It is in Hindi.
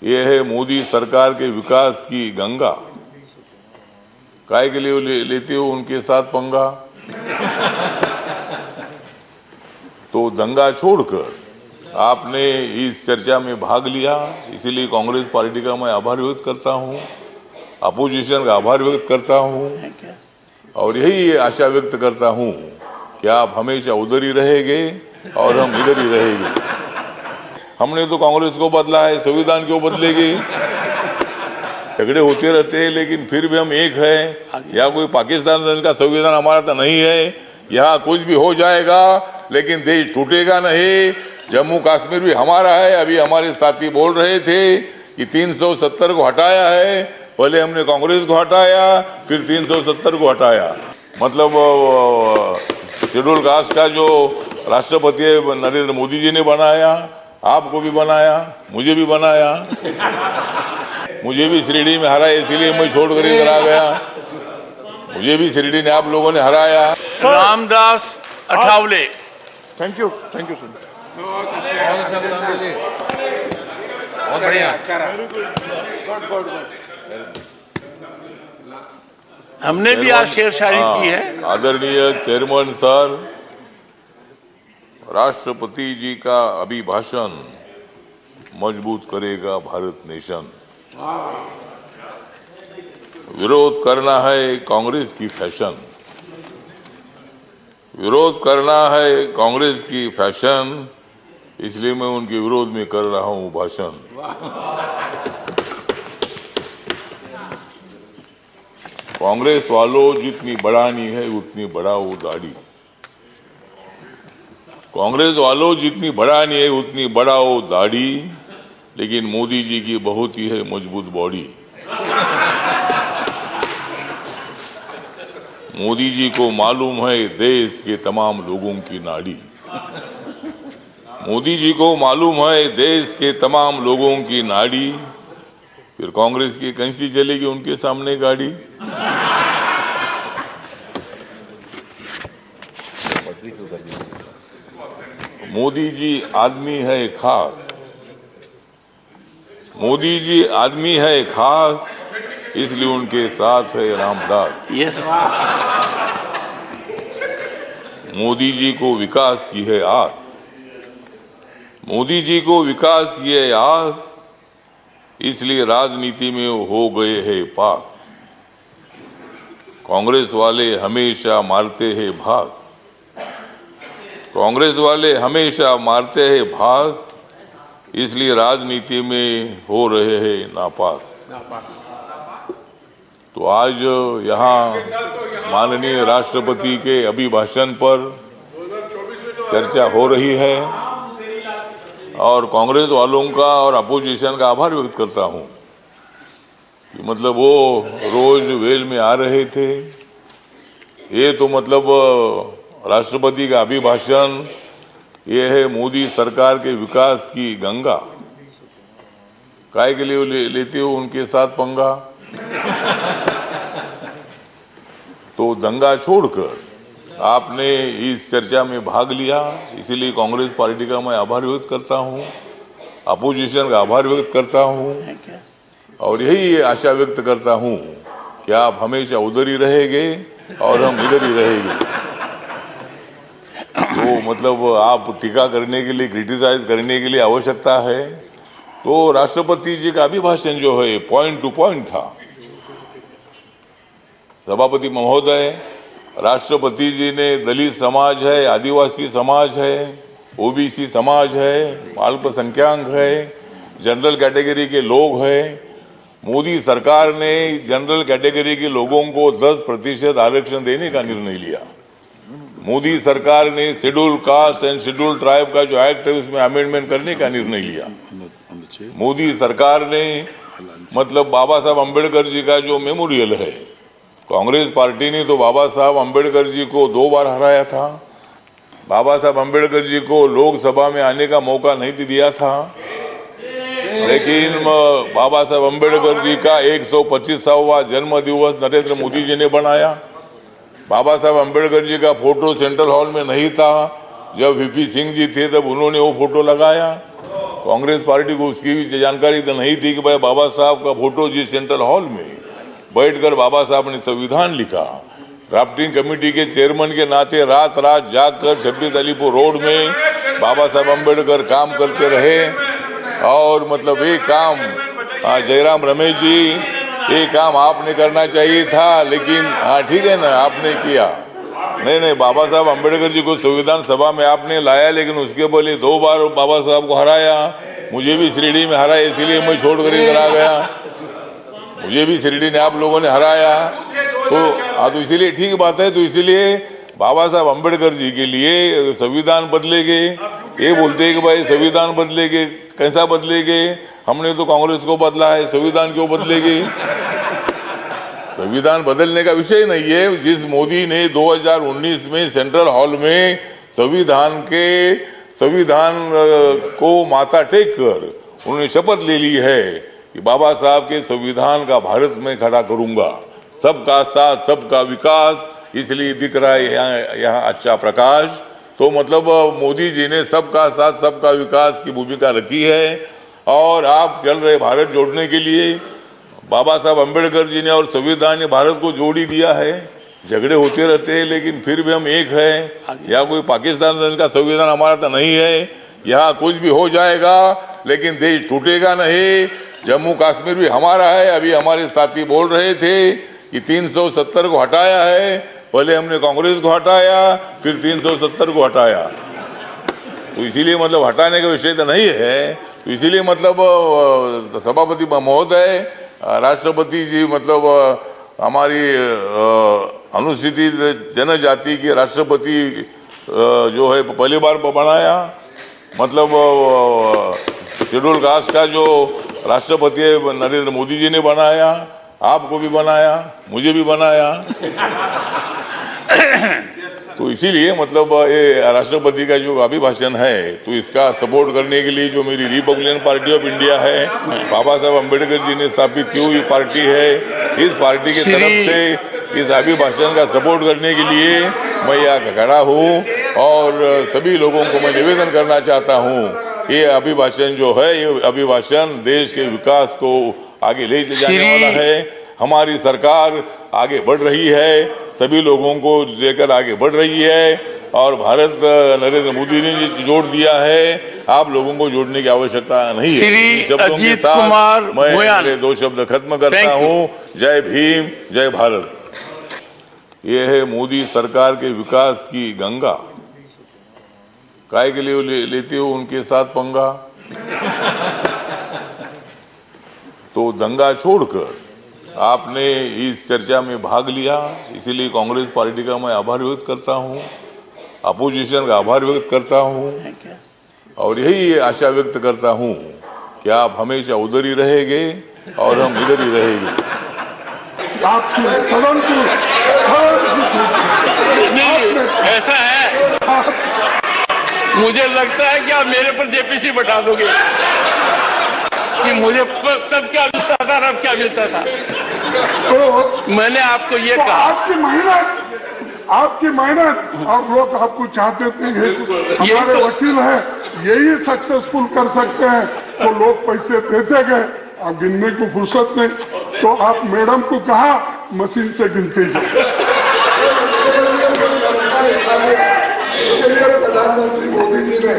ये है मोदी सरकार के विकास की गंगा। काय के लिए लेते हो उनके साथ पंगा? तो दंगा छोड़कर आपने इस चर्चा में भाग लिया, इसीलिए कांग्रेस पार्टी का मैं आभार व्यक्त करता हूं, अपोजिशन का आभार व्यक्त करता हूं और यही आशा व्यक्त करता हूं कि आप हमेशा उधर ही रहेंगे और हम इधर ही रहेंगे। हमने तो कांग्रेस को बदला है, संविधान क्यों बदलेगी? झगड़े होते रहते हैं लेकिन फिर भी हम एक हैं। या कोई पाकिस्तान का संविधान हमारा तो नहीं है, यहाँ कुछ भी हो जाएगा लेकिन देश टूटेगा नहीं। जम्मू कश्मीर भी हमारा है। अभी हमारे साथी बोल रहे थे कि 370 को हटाया है, पहले हमने कांग्रेस को हटाया फिर 370 को हटाया। मतलब शेड्यूल कास्ट का जो राष्ट्रपति नरेंद्र मोदी जी ने बनाया, आपको भी बनाया, मुझे भी बनाया, मुझे भी शिरडी में हराया, इसलिए मैं छोड़कर इधर आ गया। मुझे भी शिरडी ने आप लोगों ने हराया। Ramdas Athawale. Thank you sir. बहुत बढ़िया। हमने भी आज शेर शायरी की है। आदरणीय चेयरमैन सर, राष्ट्रपति जी का अभिभाषण मजबूत करेगा भारत नेशन। विरोध करना है कांग्रेस की फैशन, विरोध करना है कांग्रेस की फैशन, इसलिए मैं उनके विरोध में कर रहा हूं भाषण। कांग्रेस वालों, जितनी बढ़ानी है उतनी बढ़ाओ दाढ़ी। कांग्रेस वालों, जितनी बढ़ानी है उतनी बढ़ाओ दाढ़ी, लेकिन मोदी जी की बहुत ही है मजबूत बॉडी। मोदी जी को मालूम है देश के तमाम लोगों की नाड़ी। मोदी जी को मालूम है देश के तमाम लोगों की नाड़ी, फिर कांग्रेस की कैसी चलेगी उनके सामने गाड़ी। मोदी जी आदमी है खास, मोदी जी आदमी है खास, इसलिए उनके साथ है रामदास। यस। मोदी जी को विकास की है आस, मोदी जी को विकास की है आस, इसलिए राजनीति में हो गए हैं पास। कांग्रेस वाले हमेशा मारते हैं भास, कांग्रेस वाले हमेशा मारते हैं भास, इसलिए राजनीति में हो रहे हैं नापास। तो आज यहाँ माननीय राष्ट्रपति के अभिभाषण पर चर्चा हो रही है और कांग्रेस वालों का और अपोजिशन का आभार व्यक्त करता हूँ कि मतलब वो रोज वेल में आ रहे थे। ये तो मतलब राष्ट्रपति का अभिभाषण, ये है मोदी सरकार के विकास की गंगा। काय के लिए लेते हो उनके साथ पंगा? तो दंगा छोड़कर आपने इस चर्चा में भाग लिया, इसीलिए कांग्रेस पार्टी का मैं आभार व्यक्त करता हूं, अपोजिशन का आभार व्यक्त करता हूं और यही आशा व्यक्त करता हूं कि आप हमेशा उधर ही रहेंगे और हम इधर ही रहेंगे। तो मतलब आप टीका करने के लिए, क्रिटिसाइज करने के लिए आवश्यकता है तो राष्ट्रपति जी का अभिभाषण जो है पॉइंट टू पॉइंट था। सभापति महोदय, राष्ट्रपति जी ने दलित समाज है, आदिवासी समाज है, ओबीसी समाज है, अल्पसंख्यक है, जनरल कैटेगरी के लोग हैं। मोदी सरकार ने जनरल कैटेगरी के लोगों को 10% आरक्षण देने का निर्णय लिया। मोदी सरकार ने schedule caste and schedule tribe का जो एक्ट है उसमें अमेंडमेंट करने का निर्णय लिया। मोदी सरकार ने मतलब बाबा साहब अम्बेडकर जी का जो मेमोरियल है, कांग्रेस पार्टी ने तो बाबा साहब अम्बेडकर जी को 2 बार हराया था। बाबा साहब अम्बेडकर जी को लोकसभा में आने का मौका नहीं दिया था, लेकिन बाबा साहब अम्बेडकर जी का 125वां जन्म दिवस नरेंद्र मोदी जी ने बनाया। बाबा साहब अम्बेडकर जी का फोटो सेंट्रल हॉल में नहीं था, जब वीपी सिंह जी थे तब उन्होंने वो फोटो लगाया। कांग्रेस पार्टी को उसकी भी जानकारी तो नहीं थी कि भाई बाबा साहब का फोटो जिस सेंट्रल हॉल में बैठकर बाबा साहब ने संविधान लिखा, ड्राफ्टिंग कमेटी के चेयरमैन के नाते रात रात जागकर 26 अलीपुर रोड में बाबा साहब अम्बेडकर काम करते रहे। और मतलब ये काम जयराम रमेश जी, ये काम आपने करना चाहिए था, लेकिन हाँ ठीक है ना, आपने किया नहीं, बाबा साहब अम्बेडकर जी को संविधान सभा में आपने लाया, लेकिन उसके पहले 2 बार बाबा साहब को हराया। मुझे भी शिरडी में हराया, इसलिए मैं छोड़कर इधर आ गया। मुझे भी शिरडी ने आप लोगों ने हराया, तो इसीलिए ठीक बात है। तो इसीलिए बाबा साहब अम्बेडकर जी के लिए संविधान बदलेंगे, ये बोलते हैं कि भाई संविधान बदलेंगे, कैसा बदलेंगे? हमने तो कांग्रेस को बदला है, संविधान क्यों बदलेगी? संविधान बदलने का विषय नहीं है। जिस मोदी ने 2019 में सेंट्रल हॉल में संविधान को माथा टेक कर उन्होंने शपथ ले ली है कि बाबा साहब के संविधान का भारत में खड़ा करूंगा, सबका साथ सबका विकास, इसलिए दिख रहा है यहाँ अच्छा प्रकाश। तो मतलब मोदी जी ने सबका साथ सबका विकास की भूमिका रखी है, और आप चल रहे भारत जोड़ने के लिए। बाबा साहब अम्बेडकर जी ने और संविधान ने भारत को जोड़ ही दिया है। झगड़े होते रहते हैं, लेकिन फिर भी हम एक हैं। यहाँ कोई पाकिस्तान का संविधान हमारा तो नहीं है, यहाँ कुछ भी हो जाएगा लेकिन देश टूटेगा नहीं। जम्मू कश्मीर भी हमारा है। अभी हमारे साथी बोल रहे थे कि 370 को हटाया है, पहले हमने कांग्रेस को हटाया, फिर 370 को हटाया। तो इसीलिए मतलब हटाने का विषय तो नहीं है। तो इसीलिए मतलब सभापति महोदय, राष्ट्रपति जी मतलब हमारी अनुसूचित जनजाति के राष्ट्रपति जो है पहली बार बनाया, मतलब शेड्यूल कास्ट का जो राष्ट्रपति है नरेंद्र मोदी जी ने बनाया, आपको भी बनाया, मुझे भी बनाया। तो इसीलिए मतलब ये राष्ट्रपति का जो अभिभाषण है, तो इसका सपोर्ट करने के लिए जो मेरी रिपब्लिकन पार्टी ऑफ इंडिया है, बाबा साहब अम्बेडकर जी ने स्थापित की हुई पार्टी है, इस पार्टी की तरफ से इस अभिभाषण का सपोर्ट करने के लिए मैं यहाँ खड़ा हूँ। और सभी लोगों को मैं निवेदन करना चाहता हूँ, ये अभिभाषण जो है, ये अभिभाषण देश के विकास को आगे ले जाने वाला है। हमारी सरकार आगे बढ़ रही है, सभी लोगों को लेकर आगे बढ़ रही है, और भारत नरेंद्र मोदी ने जोड़ दिया है। आप लोगों को जोड़ने की आवश्यकता नहीं है। शब्दों के साथ मैं मेरे 2 शब्द खत्म करता हूँ। जय भीम, जय भारत। ये है मोदी सरकार के विकास की गंगा। काय के लिए लेते हो उनके साथ पंगा? तो दंगा छोड़कर आपने इस चर्चा में भाग लिया, इसीलिए कांग्रेस पार्टी का मैं आभार व्यक्त करता हूं, अपोजिशन का आभार व्यक्त करता हूं, और यही आशा व्यक्त करता हूं कि आप हमेशा उधर ही रहेंगे और हम इधर ही रहेंगे। सदन को ऐसा है, मुझे लगता है कि आप मेरे पर जेपीसी बैठा दोगे कि मुझे तब क्या मिलता था और अब क्या मिलता था। तो मैंने आपको ये तो कहा, आपकी मेहनत और लोग आपको चाहते थे। हमारे वकील हैं, यही सक्सेसफुल कर सकते हैं। तो लोग पैसे देते गए, अब गिनने को फुर्सत नहीं, तो आप मैडम को कहा मशीन से गिनते जाए। इसलिए प्रधानमंत्री मोदी जी ने